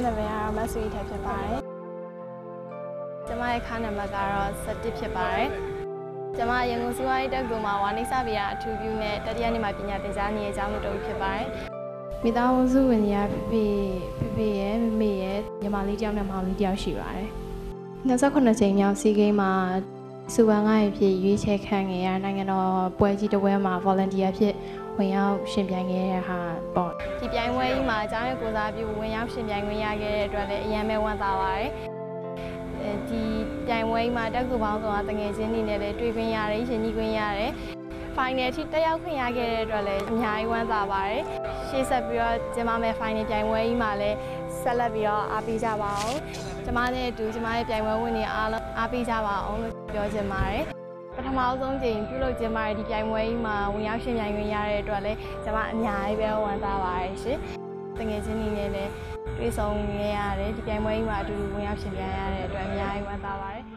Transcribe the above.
နာမည်ကတော့မဆွေထိုက်ဖြစ်ပါတယ်ကျမရဲ့ခါနံပါတ်ကတော့17ဖြစ်ပါတယ်ကျမရန်ကုန်စီးပွားရေးတက္ကသိုလ်မှာဝါနိစဗီယာအထူးပြုနဲ့တတိယနှစ်မှာပညာသင်ကြားနေရကြောင်းတို့ဖြစ်ပါတယ်မိသားစုဝင်ကြီးဖေရဲ့မေရဲ့ညီမလေးတယောက်နဲ့မောင်လေးတယောက်ရှိပါတယ်28ချိန်မြောက်စီးကိန်းမှာစူပန်ငါးရဖြစ်ရွေးချယ်ခံခဲ့ရနိုင်ငံတော်ပွဲကြီးတစ်ပွဲမှာ volunteer ဖြစ်ဝင်ရောက်ရှင်ပြိုင်ခဲ့တဲ့ဟာပေါ့ဒီပြိုင်ပွဲကြီးမှာအကြောင်းရင်းကိုစားပြုဝင်ရောက်ရှင်ပြိုင်ခွင့်ရခဲ့တဲ့အတွက်လည်းအရင်ပဲဝမ်းသာပါတယ်ဒီပြိုင်ပွဲကြီးမှာတက်ကူပေါင်းဆောင်တငယ်ချင်းတွေနဲ့လည်းတွေ့ခွင့်ရတယ်ရှင်ကြီးခွင့်ရတယ် final ထိတက်ရောက်ခွင့်ရခဲ့တဲ့အတွက်လည်းအများကြီးဝမ်းသာပါတယ်ရှေ့ဆက်ပြီးတော့ကျမမဲ့ final ပြိုင်ပွဲကြီးမှာလည်းဆက်လက်ပြီးတော့အားပေးကြပါအောင်ကျမနဲ့အတူကျမရဲ့ပြိုင်ပွဲဝင်တွေအားလုံးအားပေးကြပါအောင်လို့ပြောချင်ပါတယ်ပထမဆုံးချိန်ပြုလုပ်ကျင်းပတဲ့ဒီပြိုင်ပွဲကြီးမှာဝင်ရောက်ရှင်ပြိုင်ခွင့်ရတဲ့အတွက်လည်းကျမအများကြီးပဲဝမ်းသာပါတယ်ရှင်တငယ်ချင်းတွေနဲ့လည်းတွေ့ဆုံနေရတယ်ဒီပြိုင်ပွဲကြီးမှာအတူတူဝင်ရောက်ရှင်ပြိုင်ရတဲ့အတွက်အများကြီးဝမ်းသာပါတယ်